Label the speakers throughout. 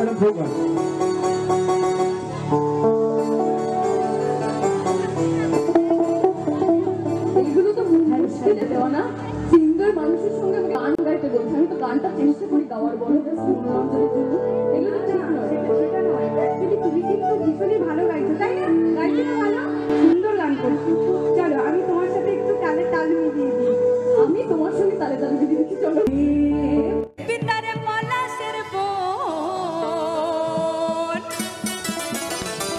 Speaker 1: একটা ভোগ হয়।
Speaker 2: এইগুলো তো মুশকিলে দেওয়া না, সিঙ্গার মানুষের সঙ্গে গান গাইতে বলছে, আমি তো গানটা চেষ্টা করি গাওয়ার, বড় মনোরঞ্জনের জন্য। এগুলো তো ঠিক নয়, সেটা নয়। অ্যাকচুয়ালি তুমি কিন্তু ভীষণই ভালো গাইছো, তাই না? গাইছো না ভালো, সুন্দর গান করছো। চলো আমি তোমার সাথে একটু তালে তাল মিলিয়ে দিই। আমি তোমার সঙ্গে তালে তাল মিলিয়ে দিচ্ছি, চলো। পিতারে পলাশের বোন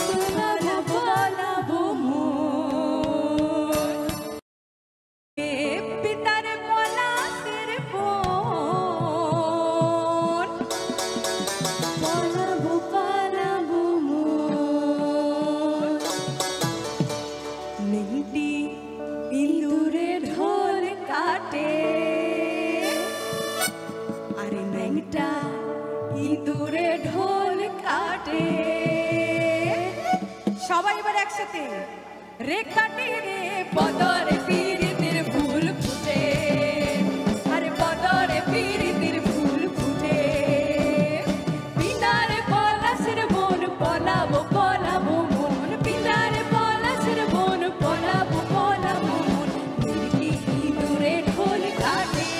Speaker 2: তোমারা বলাবো মন, পিতারে পলাশের বোন বলাবো পালাবো মন, মেহেদি ইঁদুরে ঢোল কাটে, আরে ন্যাংটা ইঁদুরে ঢোল কাটে। সবাই এবার একসাথে, রে কাটে রে বদরে পীরিতের ফুল ফুটে, আরে বদরে পীরিতের ফুল ফুটে, পিনারে পলাশের বোন পলাবো পলাবো মন, পিনারে পলাশের বোন পলাবো পলাবো মন, ইঁদুরে ঢোল কাটে,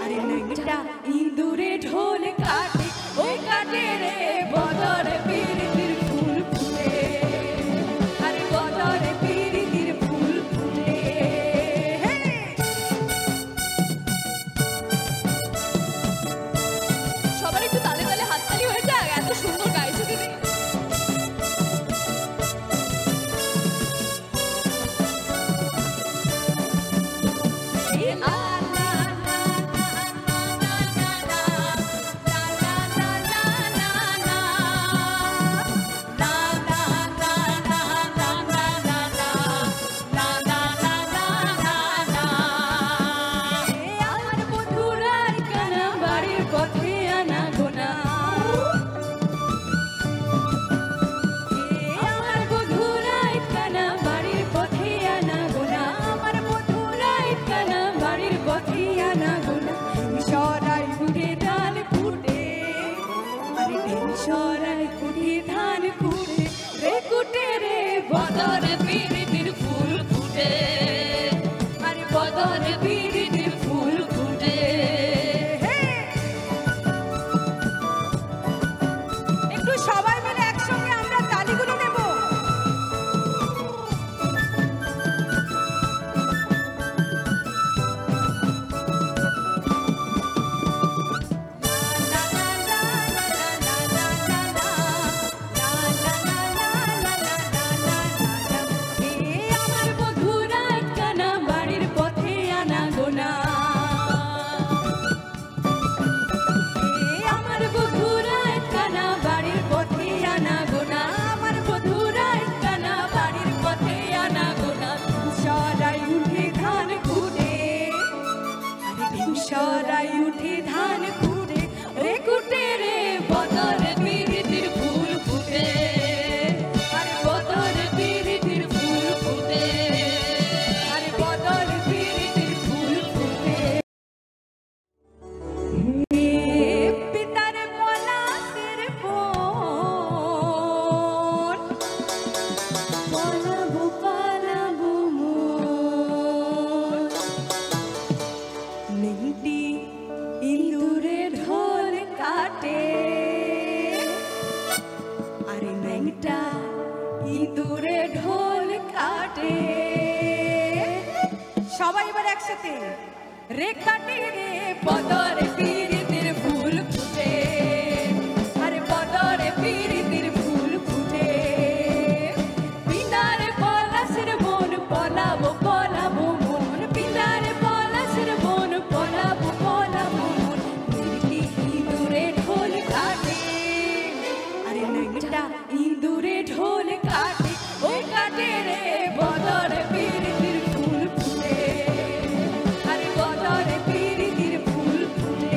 Speaker 2: আরে ন্যাংটা ইঁদুরে ঢোল কাটে, ওই কাটে রে বদরে পীরিতের ফুল ফুটে, আরে বদরে পীরিতের ফুল ফুটে। সবার একটু তালে তালে হাততালি হয়ে যাক, এত সুন্দর গাইছো দিদি। আমার বন্ধুরার কানা বাড়ির পথে আনা গোনা, আমার বন্ধুরাই কানা বাড়ির পথে আনা গোনা, আমার বন্ধুরাই কানা বাড়ির পথে আনা গোনা, সরাই কুটে ধান কুটে, আরে সরাই কুটে ধান কুটে, রে কুটে রে বদরে পীরিতির ফুল ফুটে, আরে বদরে পীরিতির ফুল ফুটে। একটু সবাই মিলে একসঙ্গে আমরা তালিগুলো নেব। আমার বন্ধুরা কানা বাড়ির পথে আনা গোনা, আমার বন্ধুরা কানা বাড়ির পথে আনা গোনা, আমার বন্ধুরা কানা বাড়ির পথে আনা গোনা, সরাই উঠে ধান কুটে, আরে সরাই উঠে ধান কুটে, রে কুটে রে বদরে পীরিতির ফুল ফুটে, আরে বদরে পীরিতির ফুল ফুটে, আরে বদরে পীরিতির ফুল ফুটে। পিতারে পলাশের বোন পলাবো পালাবো মন, মেহেদি ইঁদুরে ঢোল কাটে, আরে ন্যাংটা ইঁদুরে ঢোল কাটে। সবাই এবার একসাথে, রে কাটে রে বদরে পীরিতের ফুল ফুটে, আরে বদরে পীরিতের ফুল ফুটে, পিনারে পলাশের বোন পলাবো পলাবো মন, পিনারে পলাশের বোন পলাবো পলাবো মন, ইঁদুরে ঢোল কাটে, আরে ন্যাংটা ইঁদুরে ঢোল কাটে, ওই কাটে রে বদরে পীরিতির ফুল ফুটে, আরে বদরে পীরিতির ফুল ফুটে।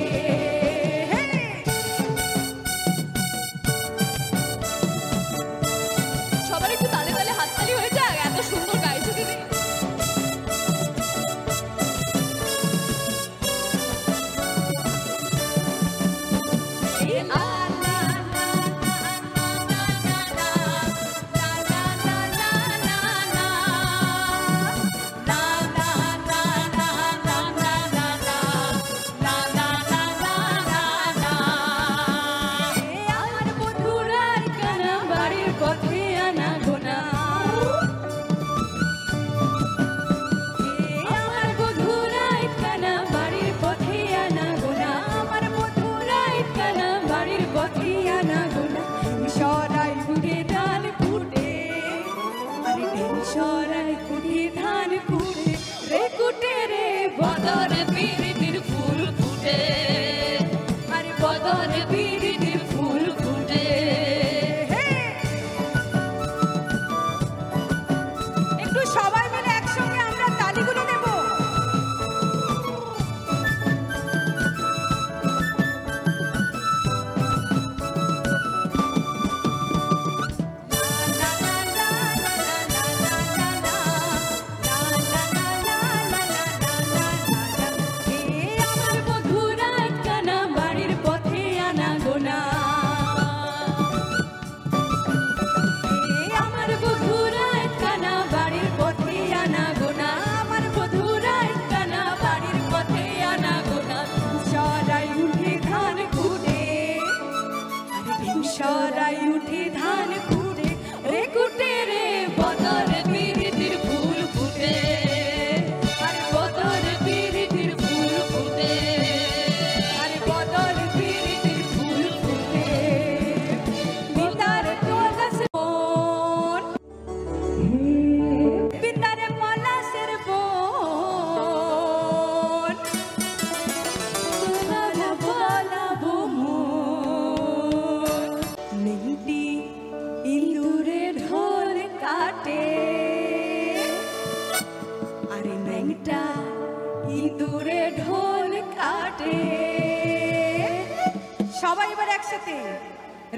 Speaker 2: সবাই এবার একসাথে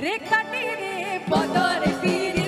Speaker 2: রে কাটি রে বদর ফিরে